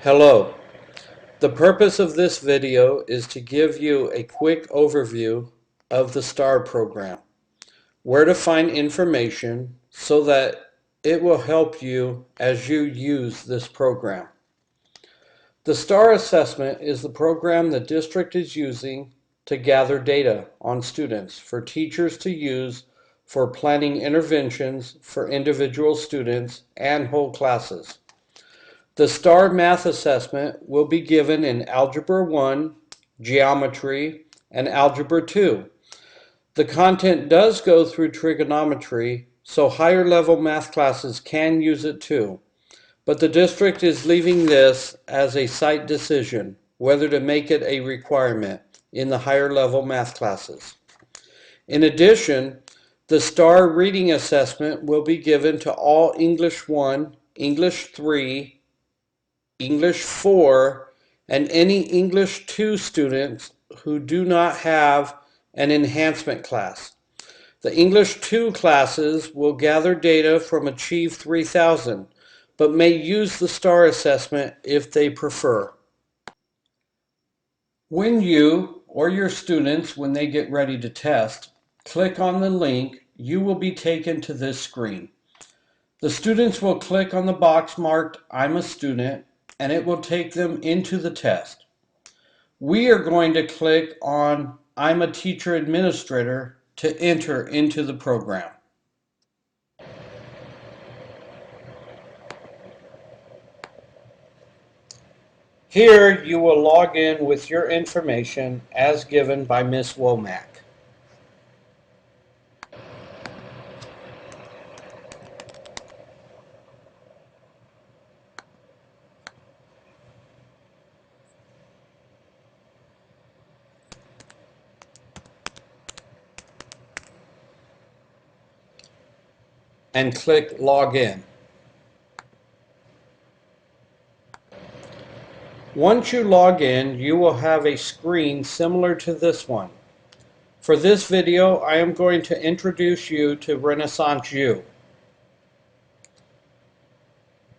Hello. The purpose of this video is to give you a quick overview of the STAR program, where to find information so that it will help you as you use this program. The STAR assessment is the program the district is using to gather data on students for teachers to use for planning interventions for individual students and whole classes. The STAR math assessment will be given in Algebra 1, Geometry, and Algebra 2. The content does go through trigonometry, so higher level math classes can use it too. But the district is leaving this as a site decision, whether to make it a requirement in the higher level math classes. In addition, the STAR reading assessment will be given to all English 1, English 3, English 4, and any English 2 students who do not have an enhancement class. The English 2 classes will gather data from Achieve 3000, but may use the STAR assessment if they prefer. When you or your students, when they get ready to test, click on the link, you will be taken to this screen. The students will click on the box marked I'm a student, and it will take them into the test. We are going to click on I'm a teacher administrator to enter into the program. Here you will log in with your information as given by Ms. Womack. And click Login. Once you log in, you will have a screen similar to this one. For this video, I am going to introduce you to Renaissance U,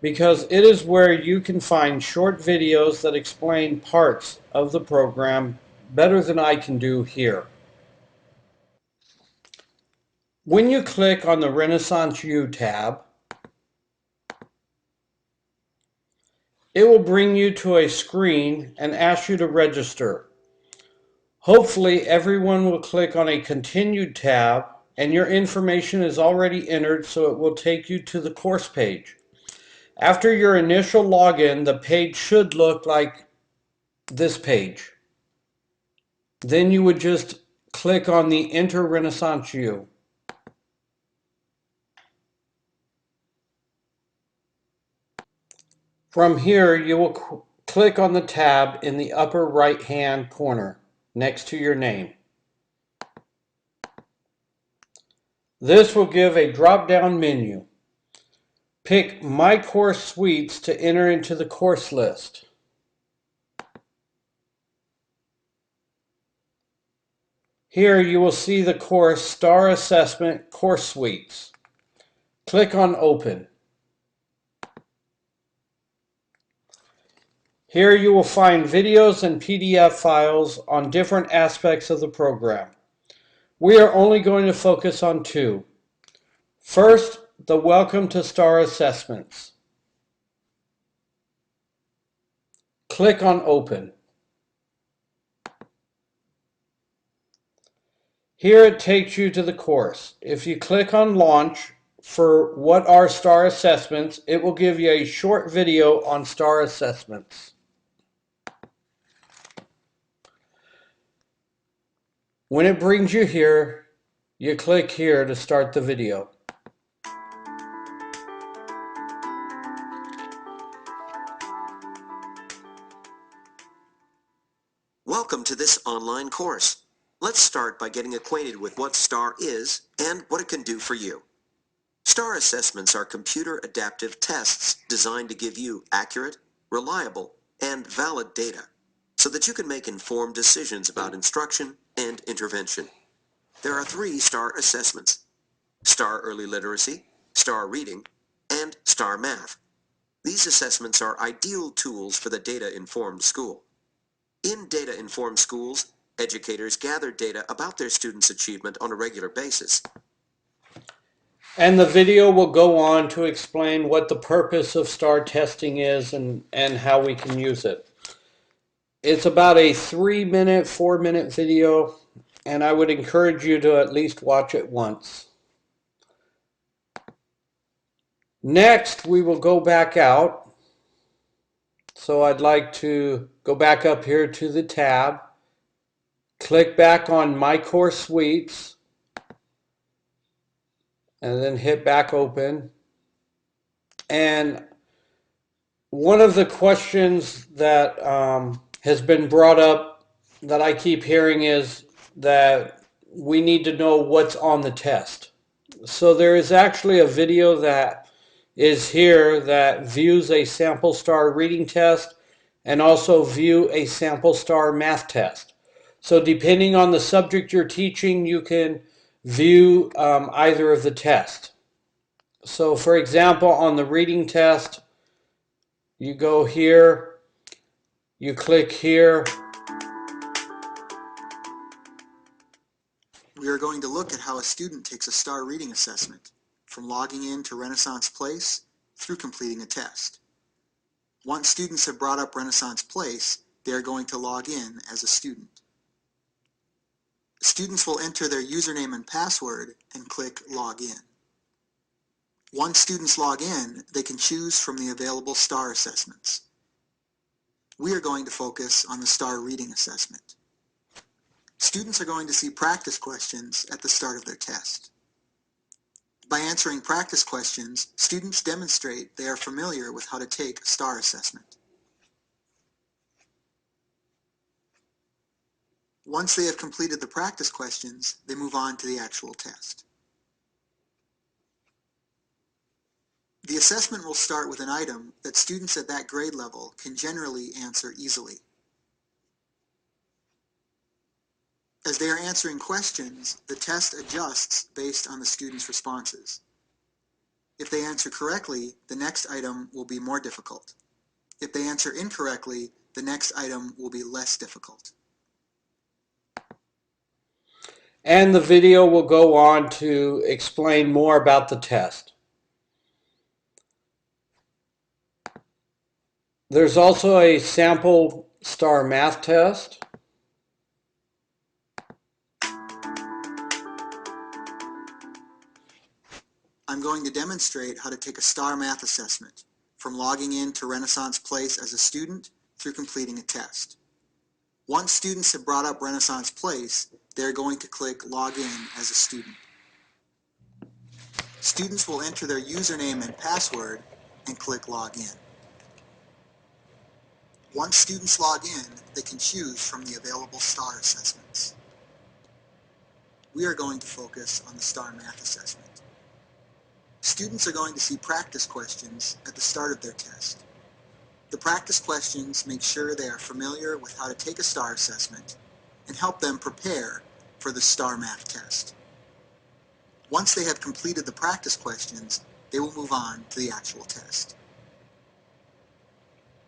because it is where you can find short videos that explain parts of the program better than I can do here. When you click on the Renaissance U tab, it will bring you to a screen and ask you to register. Hopefully everyone will click on a Continued tab and your information is already entered, so it will take you to the course page. After your initial login, the page should look like this page. Then you would just click on the Enter Renaissance U. From here, you will click on the tab in the upper right-hand corner next to your name. This will give a drop-down menu. Pick My Course Suites to enter into the course list. Here you will see the course STAR Assessment Course Suites. Click on Open. Here you will find videos and PDF files on different aspects of the program. We are only going to focus on two. First, the Welcome to STAR Assessments. Click on Open. Here it takes you to the course. If you click on Launch for What Are STAR Assessments, it will give you a short video on STAR Assessments. When it brings you here, you click here to start the video. Welcome to this online course. Let's start by getting acquainted with what STAR is and what it can do for you. STAR assessments are computer adaptive tests designed to give you accurate, reliable, and valid data so that you can make informed decisions about instruction and intervention. There are 3 STAR assessments: STAR Early Literacy, STAR Reading, and STAR Math. These assessments are ideal tools for the data-informed school. In data-informed schools, educators gather data about their students' achievement on a regular basis. And the video will go on to explain what the purpose of STAR testing is and how we can use it. It's about a 3-minute, 4-minute video, and I would encourage you to at least watch it once. Next, we will go back out. So I'd like to go back up here to the tab, click back on My Course Suites, and then hit back open. And one of the questions that has been brought up that I keep hearing is that we need to know what's on the test. So there is actually a video that is here that views a sample STAR reading test and also view a sample STAR math test. So depending on the subject you're teaching, you can view either of the tests. So for example, on the reading test, you go here, you click here. We are going to look at how a student takes a STAR reading assessment, from logging in to Renaissance Place through completing a test. Once students have brought up Renaissance Place, they are going to log in as a student. Students will enter their username and password and click Log In. Once students log in, they can choose from the available STAR assessments. We are going to focus on the STAR reading assessment. Students are going to see practice questions at the start of their test. By answering practice questions, students demonstrate they are familiar with how to take a STAR assessment. Once they have completed the practice questions, they move on to the actual test. The assessment will start with an item that students at that grade level can generally answer easily. As they are answering questions, the test adjusts based on the student's responses. If they answer correctly, the next item will be more difficult. If they answer incorrectly, the next item will be less difficult. And the video will go on to explain more about the test. There's also a sample STAR math test. I'm going to demonstrate how to take a STAR math assessment, from logging in to Renaissance Place as a student through completing a test. Once students have brought up Renaissance Place, they're going to click Log In as a student. Students will enter their username and password and click Log In. Once students log in, they can choose from the available STAR assessments. We are going to focus on the STAR math assessment. Students are going to see practice questions at the start of their test. The practice questions make sure they are familiar with how to take a STAR assessment and help them prepare for the STAR math test. Once they have completed the practice questions, they will move on to the actual test.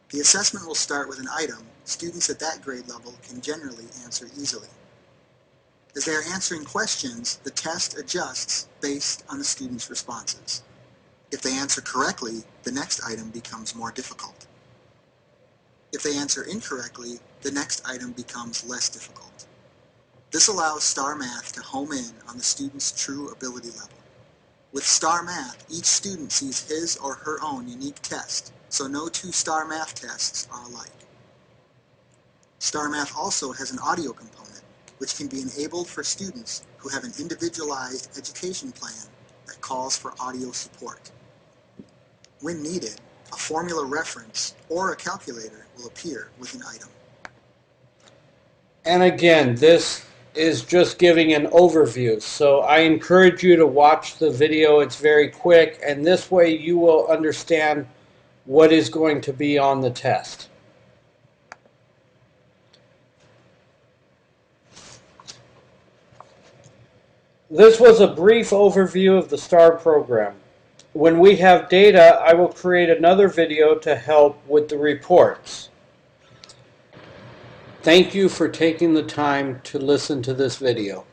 The assessment will start with an item students at that grade level can generally answer easily. As they are answering questions, the test adjusts based on the student's responses. If they answer correctly, the next item becomes more difficult. If they answer incorrectly, the next item becomes less difficult. This allows STAR Math to home in on the student's true ability level. With STAR Math, each student sees his or her own unique test, so no two STAR Math tests are alike. STAR Math also has an audio component, which can be enabled for students who have an individualized education plan that calls for audio support. When needed, a formula reference or a calculator will appear with an item. And again, this is just giving an overview. So I encourage you to watch the video. It's very quick, and this way you will understand what is going to be on the test. This was a brief overview of the STAR program. when we have data, I will create another video to help with the reports. Thank you for taking the time to listen to this video.